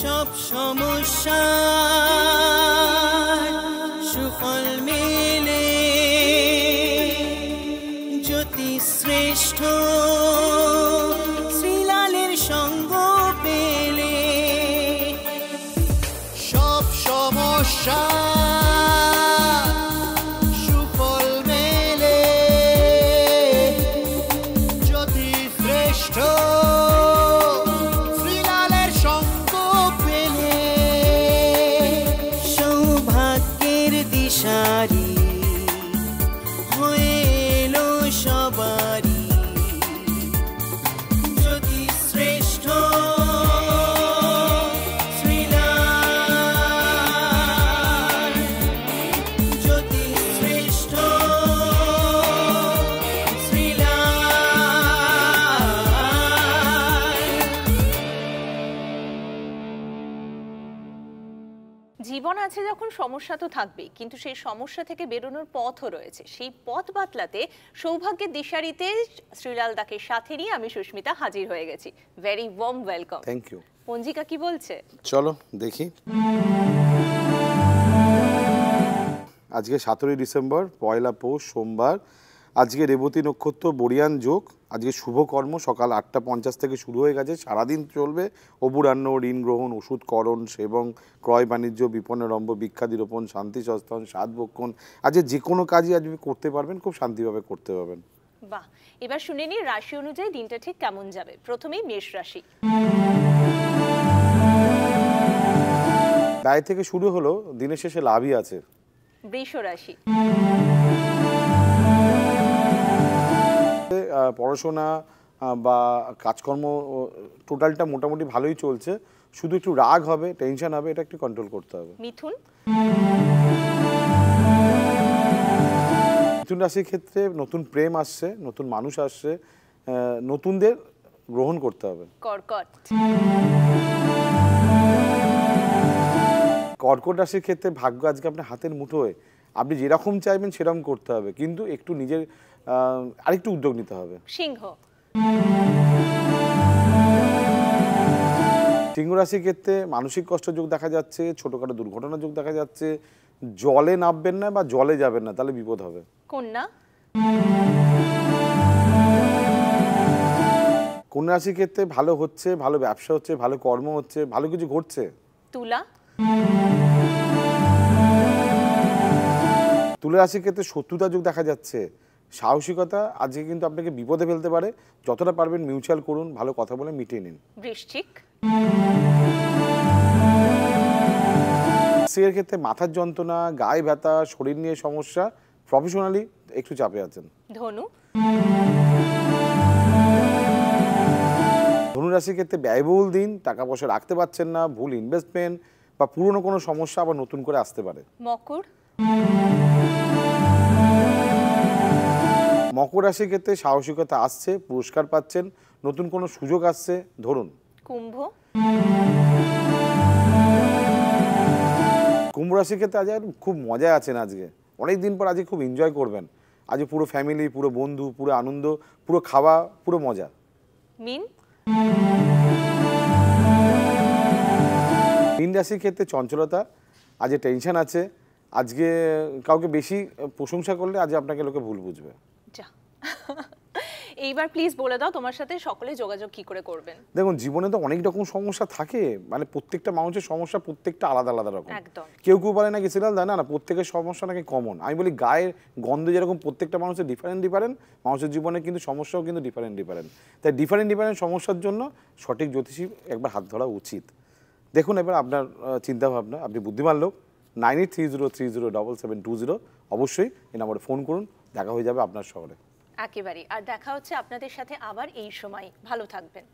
সব সমস্যা সুফল মেলে জ্যোতি শ্রেষ্ঠ শ্রীলালের সঙ্গ পেলে সব সমস্যা সুফল মেলে জ্যোতি শ্রেষ্ঠ শ্রীলালের সঙ্গ পেলে সৌভাগ্যের দিশারি হয়ে এলো সবারই জ্যোতি শ্রেষ্ঠ শ্রীলাল জ্যোতি শ্রেষ্ঠ জীবন আছে যখন সমস্যা তো থাকবেই, কিন্তু সেই সমস্যা থেকে বেরোনোর পথও রয়েছে। সেই পথ বাতলাতে সৌভাগ্যের দিশারিতে শ্রীলাল দাকে সাথে নিয়ে আমি সুস্মিতা হাজির হয়ে গেছি। Very warm welcome. Thank you. পঞ্জিকা কি বলছে চলো দেখি। আজকে 17 ডিসেম্বর, পয়লা পৌষ, সোমবার। আজকে রেবতী নক্ষত্র, বরিয়ান যোগ। আজকে শুভকর্ম সকাল 8:50 থেকে শুরু হয়ে গেছে, সারাদিন চলবে। অপূরাহ্ন ঋণ গ্রহণ, ওষুধকরণ, সেবন, ক্রয় বাণিজ্য, বিপণারম্ভ, বিখ্যাতি রোপণ, শান্তি সস্থান, সাতভক্ষণ। আজকে যে কোনো কাজই আজকে করতে পারবেন, খুব শান্তিভাবে করতে পারবেন। বাহ, এবার শুনে নিই রাশি অনুযায়ী দিনটা ঠিক কেমন যাবে। প্রথমেই মেষ রাশি। ব্যয় থেকে শুরু হলো, দিনের শেষে লাভই আছে। বৃষ রাশি। পড়াশোনা বা কাজকর্ম টোটালটা মোটামুটি ভালোই চলছে, শুধু একটু রাগ হবে, টেনশন হবে, এটা একটু কন্ট্রোল করতে হবে। মিথুন। মিথুন রাশির ক্ষেত্রে নতুন প্রেম আসছে, নতুন মানুষ আসছে, নতুনদের গ্রহণ করতে হবে। কর্কট। কর্কট রাশির ক্ষেত্রে ভাগ্য আজকে আপনার হাতের মুঠোয়, আপনি যেরকম চাইবেন সেরকম করতে হবে, কিন্তু একটু নিজের আরেকটু উদ্যোগ নিতে হবে। সিংহ। সিংহ রাশির ক্ষেত্রে মানসিক কষ্ট যোগ দেখা যাচ্ছে, ছোটখাটো দুর্ঘটনা যোগ দেখা যাচ্ছে। জলে নামবেন না বা জলে যাবেন না, তাহলে বিপদ হবে। কন্যা। কন্যা রাশির ক্ষেত্রে ভালো হচ্ছে, ভালো ব্যবসা হচ্ছে, ভালো কর্ম হচ্ছে, ভালো কিছু ঘটছে। তুলা। তুলা রাশির ক্ষেত্রে শত্রুতা যোগ দেখা যাচ্ছে, সাহসিকতা আজকে কিন্তু আপনাকে বিপদে ফেলতে পারে। যতটা পারবেন মিউচুয়াল করুন, ভালো কথা বলে মিটিয়ে নিন। বৃশ্চিক। স্ত্রীর ক্ষেত্রে মাথার যন্ত্রণা, গায়ে ব্যথা, শরীর নিয়ে সমস্যা, প্রফেশনালি একটু চাপে আছেন। ধনু। ধনু রাশির ক্ষেত্রে ব্যয়বহুল দিন, টাকা পয়সা রাখতে পারছেন না, ভুল ইনভেস্টমেন্ট বা পুরনো কোনো সমস্যা আবার নতুন করে আসতে পারে। মকর। মকর রাশির ক্ষেত্রে সাহসিকতা আসছে, পুরস্কার পাচ্ছেন, নতুন কোনো সুযোগ আসছে, ধরুন। কুম্ভ। কুম্ভ রাশির ক্ষেত্রে আজ খুব মজায় আছেন, আজকে অনেক দিন পর আজকে খুব এনজয় করবেন। আজ পুরো ফ্যামিলি, পুরো বন্ধু, পুরো আনন্দ, পুরো খাওয়া, পুরো মজা। মীন। মীন রাশির ক্ষেত্রে চঞ্চলতা, আজ টেনশন আছে। আজকে কাউকে বেশি প্রশংসা করলে আজ আপনাকে লোকে ভুল বুঝবে। এইবার প্লিজ বলে দাও তোমার সাথে সকলে যোগাযোগ কি করে করবেন। দেখুন, জীবনে তো অনেক রকম সমস্যা থাকে, মানে প্রত্যেকটা মানুষের সমস্যা প্রত্যেকটা আলাদা আলাদা রকম। একদম। কেউ কেউ বলে নাকি সিরিয়াল দেয়, না প্রত্যেকের সমস্যা নাকি কমন। আমি বলি গায়ের গন্ধ যেরকম প্রত্যেকটা মানুষের ডিফারেন্ট, মানুষের জীবনে কিন্তু সমস্যাও কিন্তু ডিফারেন্ট। তাই ডিফারেন্ট সমস্যার জন্য সঠিক জ্যোতিষী একবার হাত ধরা উচিত। দেখুন এবার আপনার চিন্তাভাবনা, আপনি বুদ্ধিমান লোক। 9830307720 অবশ্যই এই নম্বরে ফোন করুন, দেখা হয়ে যাবে আপনার শহরে। একেবারে। আর দেখা হচ্ছে আপনাদের সাথে আবার এই সময়। ভালো থাকবেন।